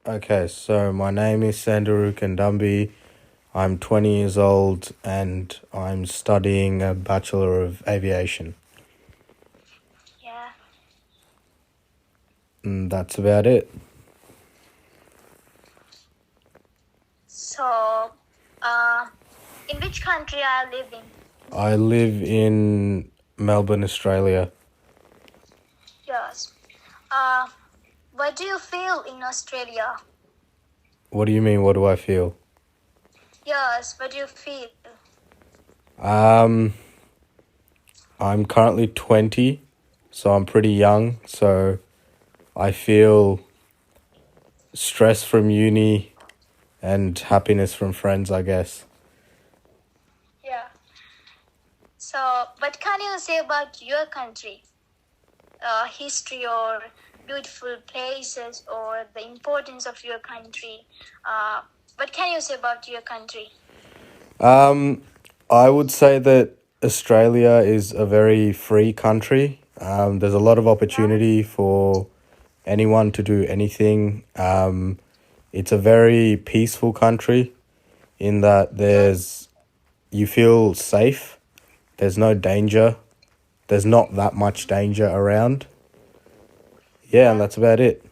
Okay, so my name is Sandaru Kandambi. I'm 20 years old and I'm studying a Bachelor of Aviation. Yeah. And that's about it. So, in which country are you living? I live in Melbourne, Australia. Yes. What do you feel in Australia? What do you mean, what do I feel? Yes, what do you feel? I'm currently 20, so I'm pretty young, so I feel stress from uni and happiness from friends, I guess. Yeah. So, what can you say about your country? History or beautiful places or the importance of your country? What can you say about your country? I would say that Australia is a very free country. There's a lot of opportunity for anyone to do anything. It's a very peaceful country in that you feel safe. There's no danger. There's not that much danger around. Yeah, and that's about it.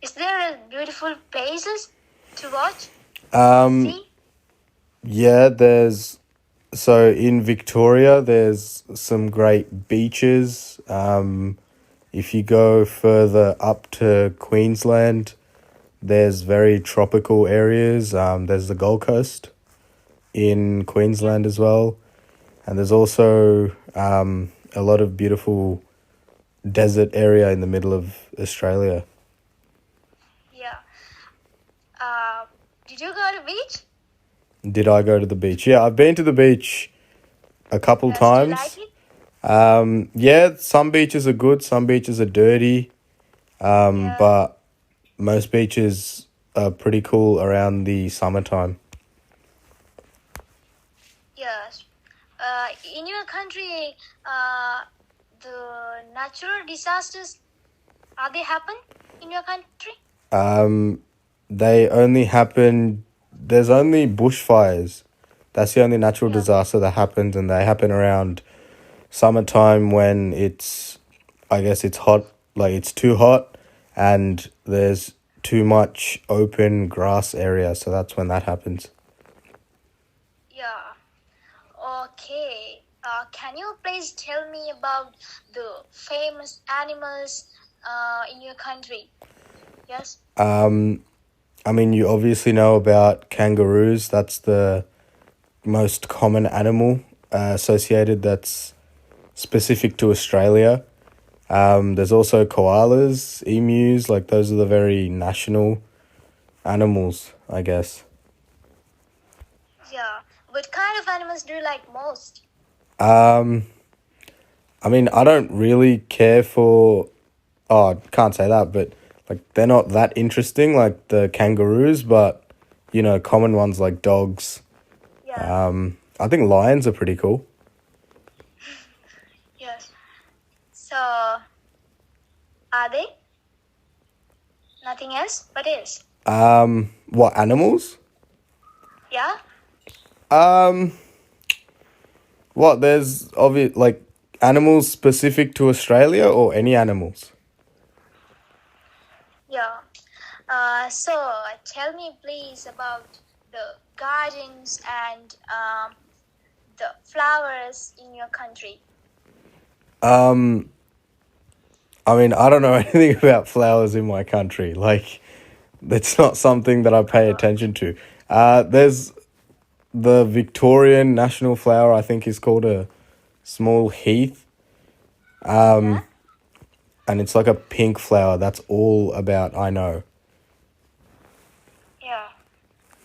Is there beautiful places to watch? See? Yeah, so in Victoria, there's some great beaches. If you go further up to Queensland, there's very tropical areas. There's the Gold Coast in Queensland as well. And there's also a lot of beautiful desert area in the middle of Australia. Yeah. Did you go to beach? Did I go to the beach? Yeah, I've been to the beach a couple Yes. Do you like times. it? Yeah, some beaches are good, some beaches are dirty. Yeah. But most beaches are pretty cool around the summertime. Yes. In your country, the natural disasters, are they happen in your country? They only happen, there's only bushfires. That's the only natural disaster that happens, and they happen around summertime when I guess it's hot, like it's too hot, and there's too much open grass area, so that's when that happens. Yeah. Okay. Can you please tell me about the famous animals in your country? Yes. I mean, you obviously know about kangaroos. That's the most common animal associated that's specific to Australia. There's also koalas, emus, like those are the very national animals, I guess. Yeah. What kind of animals do you like most? I mean, I don't really care for, oh, I can't say that, but like they're not that interesting, like the kangaroos, but common ones like dogs. Yeah. I think lions are pretty cool. Yes. So, are they? Nothing else? What is? What animals? Yeah. What there's obvious like animals specific to Australia or any animals? Yeah. So, tell me please about the gardens and the flowers in your country. I mean, I don't know anything about flowers in my country. Like, that's not something that I pay attention to. There's the Victorian national flower, I think is called a small heath. Yeah. And it's like a pink flower. That's all about I know. Yeah.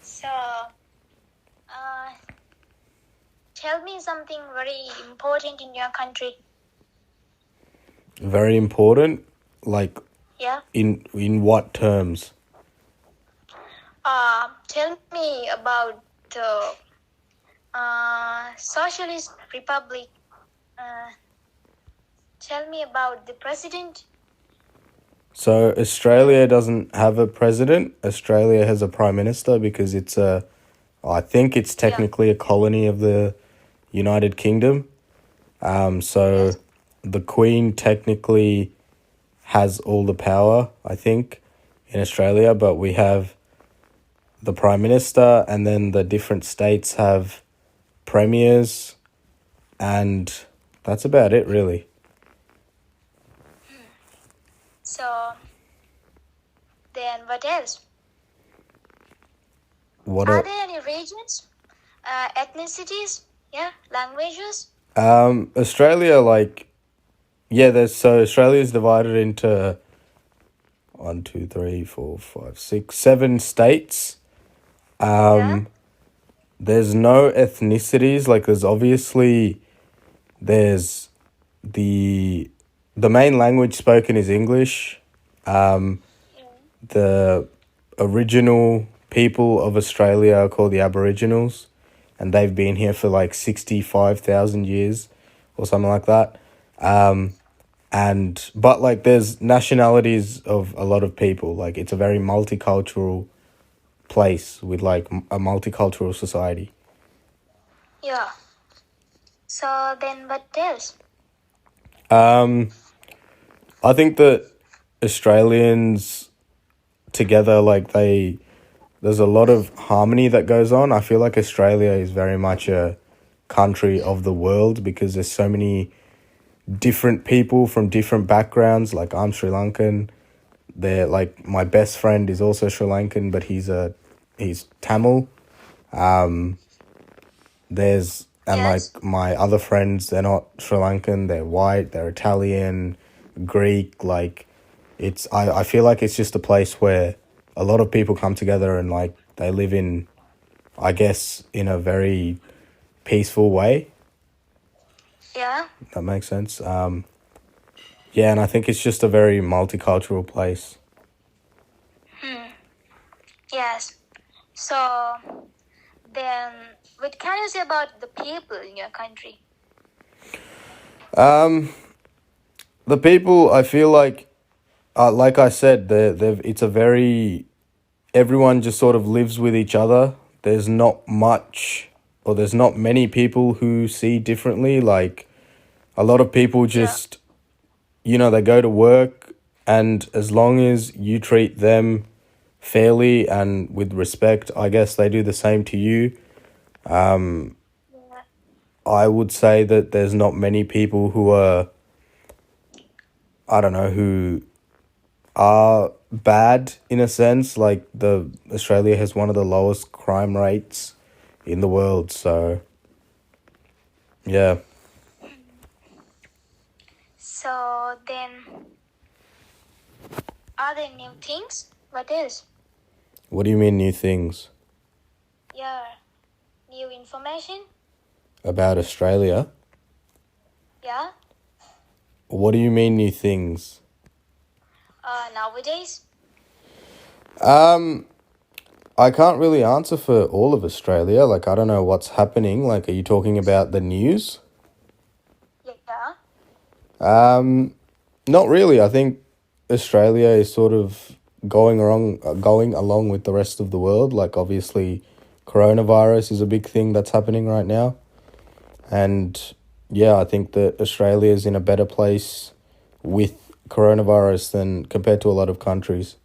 So, tell me something very important in your country. Very important. Like, Yeah. in what terms? Tell me about the Socialist Republic. Tell me about the president. So Australia doesn't have a president. Australia has a prime minister because I think it's Yeah. technically a colony of the United Kingdom. So Yes. the Queen technically has all the power, I think, in Australia, but we have the prime minister, and then the different states have premiers, and that's about it, really. So then what else? What Are a there any regions, ethnicities, yeah, languages? Australia, like, yeah, Australia is divided into one, two, three, four, five, six, 7 states. Yeah. There's no ethnicities. Like, there's the the main language spoken is English. Yeah. The original people of Australia are called the Aboriginals, and they've been here for like 65,000 years or something like that. But like there's nationalities of a lot of people. Like it's a very multicultural place with like a multicultural society. Yeah. So then what else? I think that Australians together, like there's a lot of harmony that goes on. I feel like Australia is very much a country of the world because there's so many different people from different backgrounds. Like I'm Sri Lankan. They're like my best friend is also Sri Lankan, but he's Tamil. And Yes. like my other friends, they're not Sri Lankan. They're white. They're Italian, Greek. Like I feel like it's just a place where a lot of people come together and like they live in, I guess, in a very peaceful way. Yeah. That makes sense. Yeah, and I think it's just a very multicultural place. Yes. So then what can you say about the people in your country? The people, I feel like I said, it's a very everyone just sort of lives with each other. There's not much, or there's not many people who see differently. Like a lot of people Yeah. just, they go to work, and as long as you treat them fairly and with respect, I guess they do the same to you. Yeah. I would say that there's not many people who are, I don't know, who are bad in a sense. Like the Australia has one of the lowest crime rates in the world, so yeah. So then are there new things? What else? What do you mean new things Yeah. New information? about Australia? Yeah. What do you mean new things? Nowadays? I can't really answer for all of Australia. Like I don't know what's happening. Like are you talking about the news? Yeah. Not really. I think Australia is sort of going along with the rest of the world. Like obviously, coronavirus is a big thing that's happening right now, and yeah, I think that Australia is in a better place with coronavirus than compared to a lot of countries.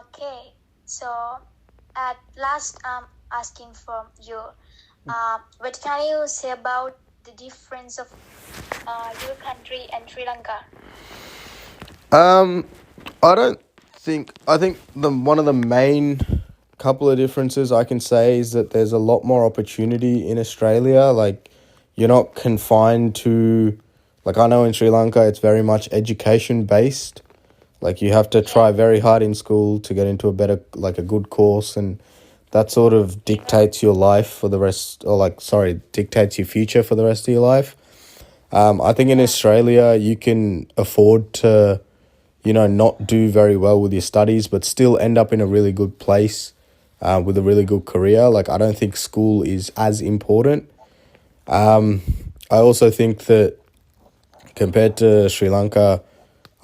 Okay. So at last I'm asking from you. What can you say about the difference of your country and Sri Lanka? I don't think I think the one of the main couple of differences I can say is that there's a lot more opportunity in Australia. Like you're not confined to like I know in Sri Lanka it's very much education based. Like you have to try very hard in school to get into a good course, and that sort of dictates your life for the rest or dictates your future for the rest of your life. I think in Australia you can afford to not do very well with your studies, but still end up in a really good place with a really good career. Like, I don't think school is as important. I also think that compared to Sri Lanka,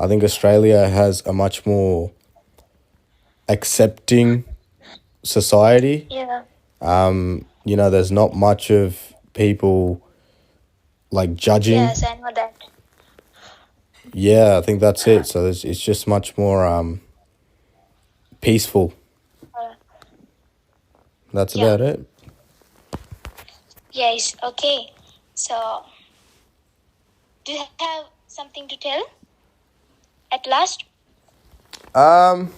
I think Australia has a much more accepting society. Yeah. You know, there's not much of people like judging. Yes, I know that. Yeah, I think that's it. So it's just much more peaceful. Uh, That's yeah. about it. Yes. Okay. So, do you have something to tell? At last. No,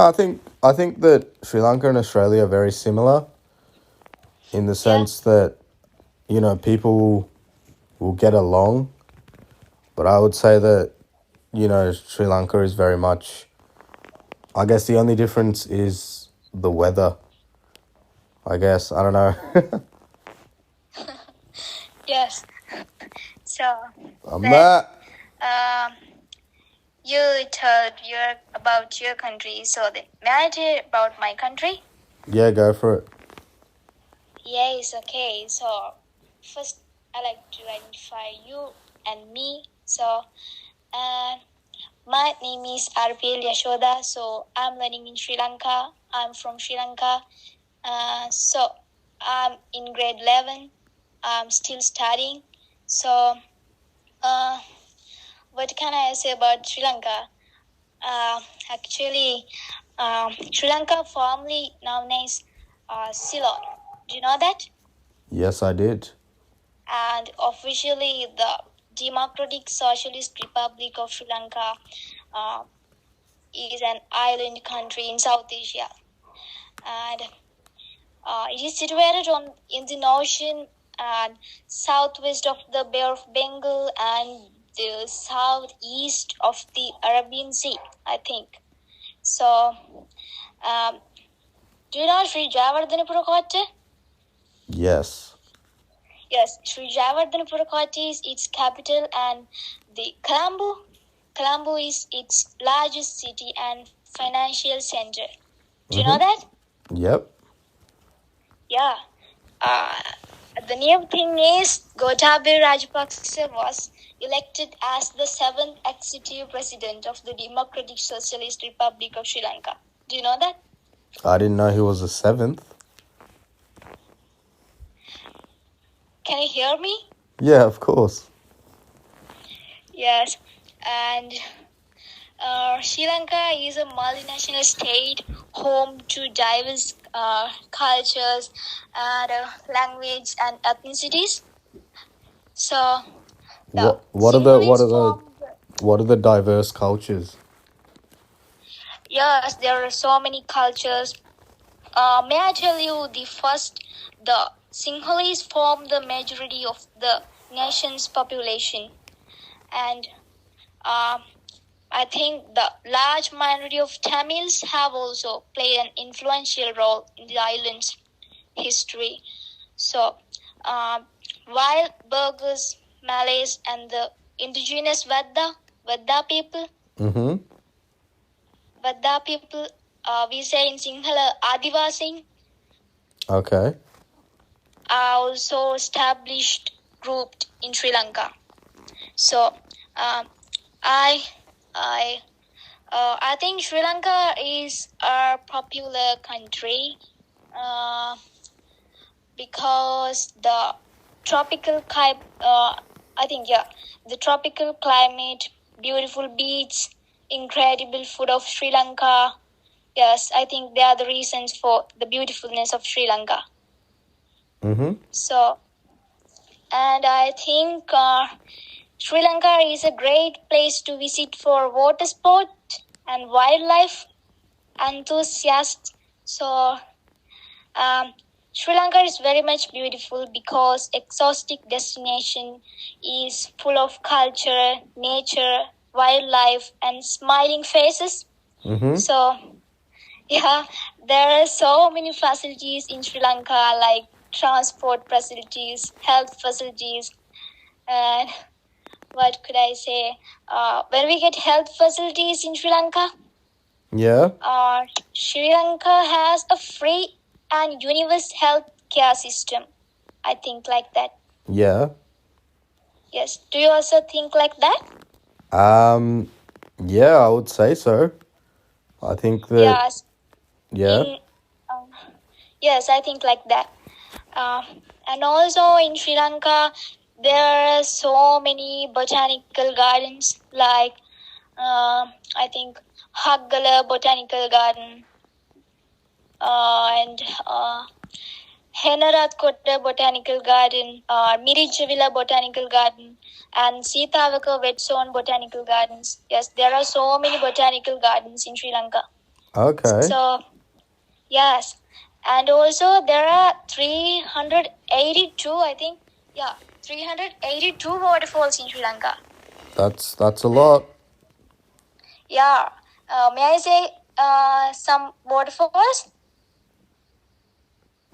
I think that Sri Lanka and Australia are very similar in the sense that, you know, people will get along, but I would say that, you know, Sri Lanka is very much, I guess the only difference is the weather. I guess, I don't know. Yes. So, I'm then, not. you told about your country. So, then, may I tell about my country? Yeah, go for it. Yes. Okay. So, first, I like to identify you and me. So, my name is RPL Yashoda. So, I'm learning in Sri Lanka. I'm from Sri Lanka. So, I'm in grade 11. I'm still studying. So, what can I say about Sri Lanka? Actually, Sri Lanka formerly known as Ceylon. Do you know that? Yes, I did. And officially, the Democratic Socialist Republic of Sri Lanka is an island country in South Asia, and it is situated on Indian Ocean and southwest of the Bay of Bengal and the southeast of the Arabian Sea, I think. So, do you know Sri Javardhanapura Kotte? Yes. Yes, Sri Javardhanapura Kotte is its capital, and the Colombo is its largest city and financial center. Do you know that? Yep. Yeah. The new thing is Gotabaya Rajapaksa was elected as the 7th executive president of the Democratic Socialist Republic of Sri Lanka. Do you know that? I didn't know he was the 7th. Can you hear me? Yeah, of course. Yes. And Sri Lanka is a multinational state home to diverse cultures and language and ethnicities. So, What are the diverse cultures? Yes, there are so many cultures. May I tell you the Sinhalese form the majority of the nation's population, and I think the large minority of Tamils have also played an influential role in the island's history. So, while Burghers, Malays, and the indigenous Vedda people, Vedda people, we say in Sinhala Adivasi, Okay. are also established grouped in Sri Lanka. So, I think Sri Lanka is a popular country because the tropical climate, beautiful beach, incredible food of Sri Lanka. Yes, I think they are the reasons for the beautifulness of Sri Lanka. So, and I think Sri Lanka is a great place to visit for water sport and wildlife enthusiasts. So, Sri Lanka is very much beautiful because exotic destination is full of culture, nature, wildlife, and smiling faces. So, yeah, there are so many facilities in Sri Lanka, like transport facilities, health facilities, and what could I say? When we get health facilities in Sri Lanka, Yeah. Sri Lanka has a free and universal health care system. I think like that. Yeah. Yes. Do you also think like that? Yeah, I would say so. I think that, Yes, yeah. in yes, I think like that. And also in Sri Lanka, there are so many botanical gardens like I think Haggala Botanical Garden and Henarathkotta Botanical Garden, Mirichavila Botanical Garden, and Sitavaka Whetstone Botanical Gardens. Yes, there are so many botanical gardens in Sri Lanka. Okay. So, yes. And also there are 382, I think. Yeah, 382 waterfalls in Sri Lanka. That's a lot. Yeah. May I say some waterfalls?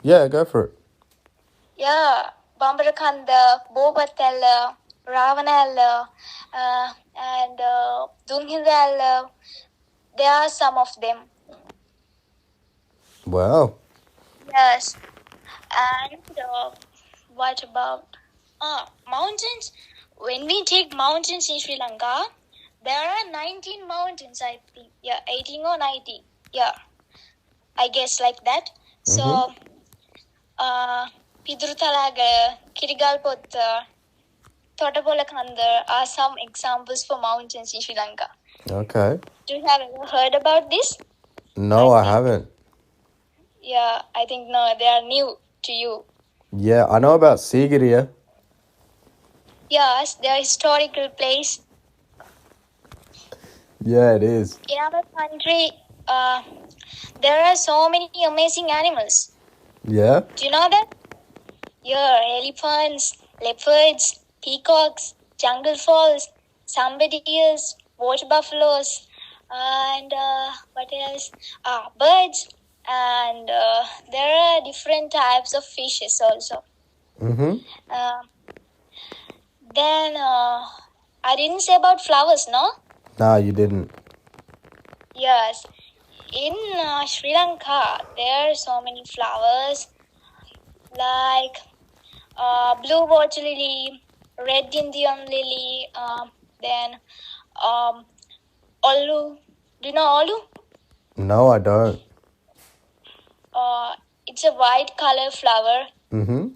Yeah, go for it. Yeah. Bambarakanda, Bobatella, Ravanella, and Dunghindala. There are some of them. Wow. Yes. And what about mountains? When we take mountains in Sri Lanka, there are 19 mountains, I think. Yeah, 18 or 19. Yeah, I guess like that. So, Pidurutalaga, Kirigalpotta, Thotapolakanda are some examples for mountains in Sri Lanka. Okay. Do you have ever heard about this? No, I haven't. Yeah, I think no, they are new to you. Yeah, I know about Sigiriya. Yes, they are historical place. Yeah, it is. In our country, there are so many amazing animals. Yeah? Do you know that? Yeah, elephants, leopards, peacocks, jungle foals, sambar deers, water buffaloes, and what else? Birds, and there are different types of fishes also. Mm-hmm. Then I didn't say about flowers, no? Nah, you didn't. Yes. In Sri Lanka, there are so many flowers like blue water lily, red Indian lily, then olu. Do you know olu? No, I don't. It's a white color flower. Mm-hmm.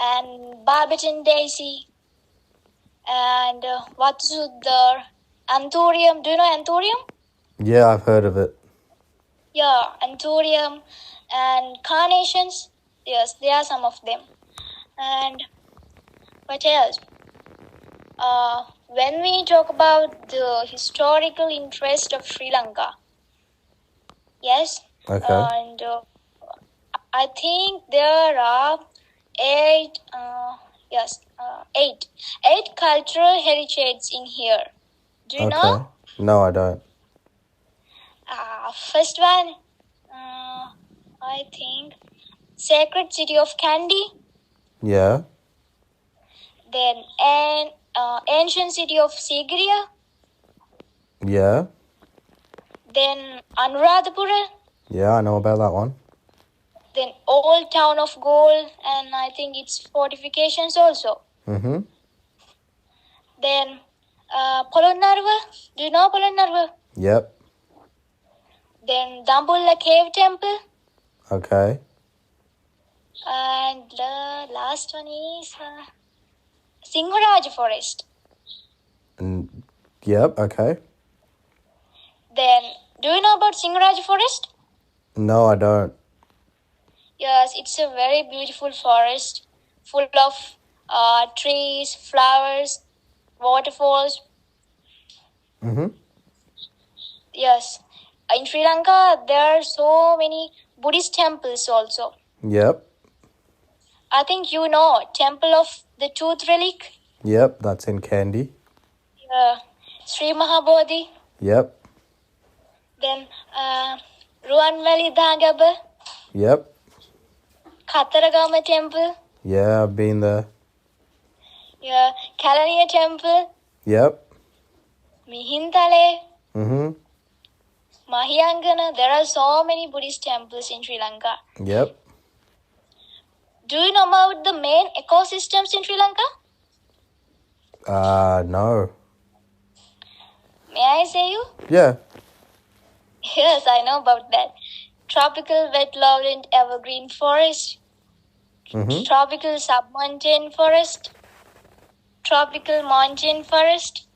And Barberton daisy. And what's the anthurium? Do you know anthurium? Yeah, I've heard of it. Yeah, anthurium and carnations. Yes, there are some of them. And what else? When we talk about the historical interest of Sri Lanka, yes, Okay. and I think there are eight cultural heritages in here. Do you know? No, I don't. First one, I think, Sacred City of Kandy. Yeah. Then Ancient City of Sigiriya. Yeah. Then Anuradhapura. Yeah, I know about that one. Then Old Town of Gold, and I think it's fortifications also. Mm-hmm. Then Polonnaruwa. Do you know Polonnaruwa? Yep. Then Dambulla Cave Temple. Okay. And the last one is Singharaja Forest. Yep, okay. Then, do you know about Singharaja Forest? No, I don't. Yes, it's a very beautiful forest full of trees, flowers, waterfalls. Mm-hmm. Yes. In Sri Lanka, there are so many Buddhist temples also. Yep. I think you know Temple of the Tooth Relic. Yep, that's in Kandy. Yeah. Sri Mahabodhi. Yep. Then Ruanmali Dhagaba. Yep. Katharagama Temple. Yeah, I've been there. Yeah. Kalaniya Temple. Yep. Mihintale. Mm-hmm. Mahiyangana. There are so many Buddhist temples in Sri Lanka. Yep. Do you know about the main ecosystems in Sri Lanka? No. May I say you? Yeah. Yes, I know about that. Tropical wet lowland evergreen forest, tropical submontane forest, tropical montane forest,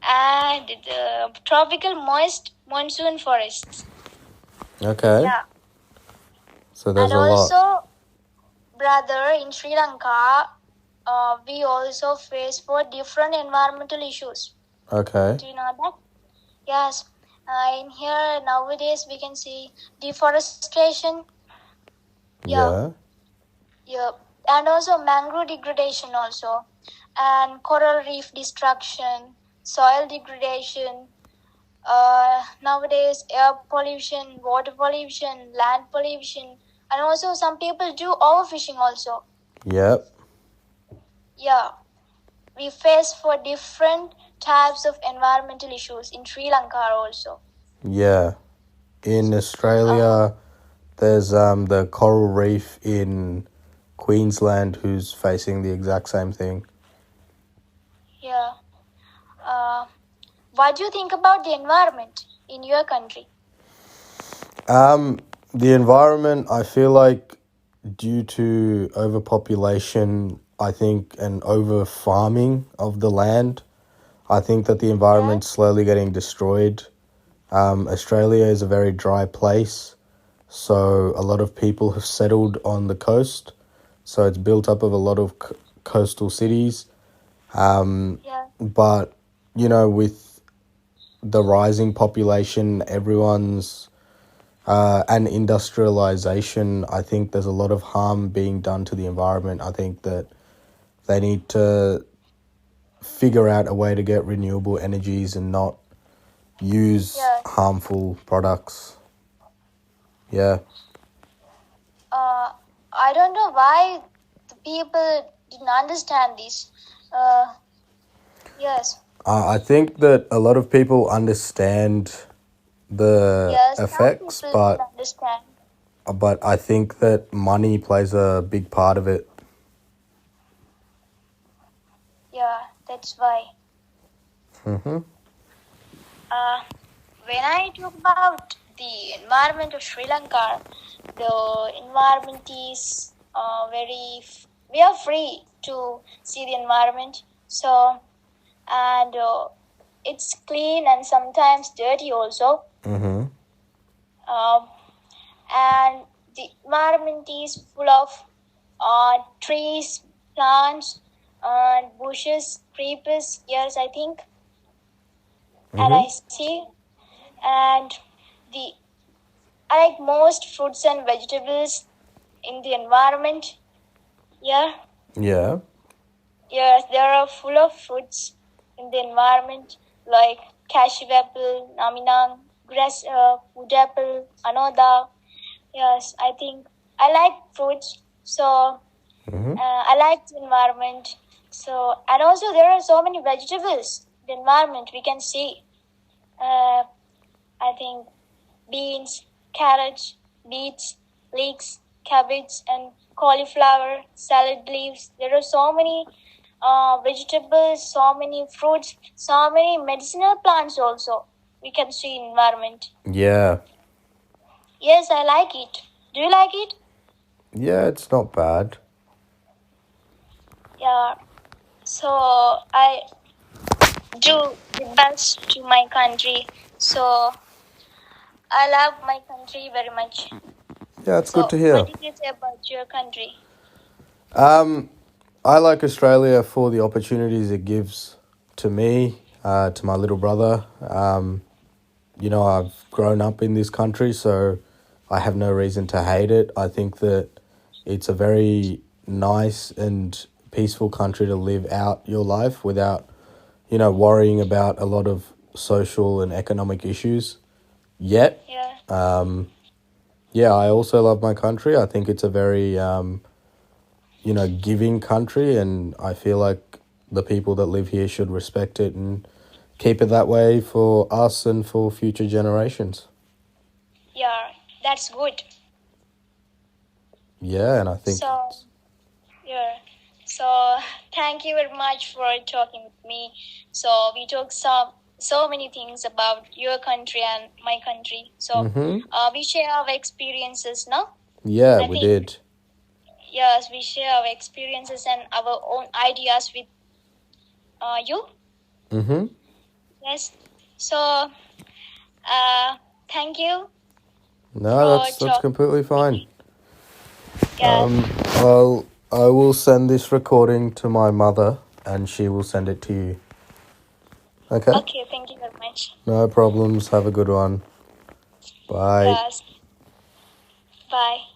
and the tropical moist monsoon forests. Okay. Yeah. So there's And a lot. also, brother, in Sri Lanka, we also face for different environmental issues. Okay. Do you know that? Yes. In here nowadays we can see deforestation. Yeah. Yeah. And also mangrove degradation also. And coral reef destruction, soil degradation, nowadays air pollution, water pollution, land pollution, and also some people do overfishing also. Yep. Yeah. We face for different types of environmental issues in Sri Lanka also. Yeah. In Australia, there's the coral reef in Queensland who's facing the exact same thing. Yeah. What do you think about the environment in your country? The environment, I feel like due to overpopulation, I think, and over farming of the land, I think that the environment's slowly getting destroyed. Australia is a very dry place, so a lot of people have settled on the coast. So it's built up of a lot of coastal cities. But, with the rising population, everyone's and industrialization, I think there's a lot of harm being done to the environment. I think that they need to figure out a way to get renewable energies and not use harmful products. Yeah. I don't know why the people didn't understand this. Yes. I think that a lot of people understand the effects, some people don't understand. but I think that money plays a big part of it. Yeah, that's why. Mm-hmm. When I talk about the environment of Sri Lanka, the environment is we are free to see the environment. So, and it's clean and sometimes dirty also. Mm-hmm. And the environment is full of trees, plants, and bushes, creepers. Yes, I think. And I see. And I like most fruits and vegetables in the environment. Yeah. Yeah. Yes, there are full of fruits in the environment like cashew apple, naminang, grass, wood apple, anoda. Yes, I think I like fruits, so I like the environment. So, and also there are so many vegetables in the environment we can see. I think beans, carrots, beets, leeks, cabbage, and cauliflower, salad leaves. There are so many vegetables, so many fruits, so many medicinal plants also we can see in environment. Yeah. Yes, I like it. Do you like it? Yeah, it's not bad. Yeah. So I do the best to my country. So I love my country very much. Yeah, it's good to hear. What did you say about your country? I like Australia for the opportunities it gives to me, to my little brother. I've grown up in this country, so I have no reason to hate it. I think that it's a very nice and peaceful country to live out your life without, worrying about a lot of social and economic issues yet. Yeah. I also love my country. I think it's a very, giving country, and I feel like the people that live here should respect it and keep it that way for us and for future generations. Yeah, that's good. Yeah, and I think... So, thank you very much for talking with me. So, we talked some so many things about your country and my country. So Mm-hmm. we share our experiences, no? Yeah, I we think did. yes, we share our experiences and our own ideas with you. Mm-hmm. Yes. So thank you No, for that's talking. completely fine. Yes. I will send this recording to my mother, and she will send it to you. Okay? Okay. Thank you very much. No problems. Have a good one. Bye. Yes. Bye.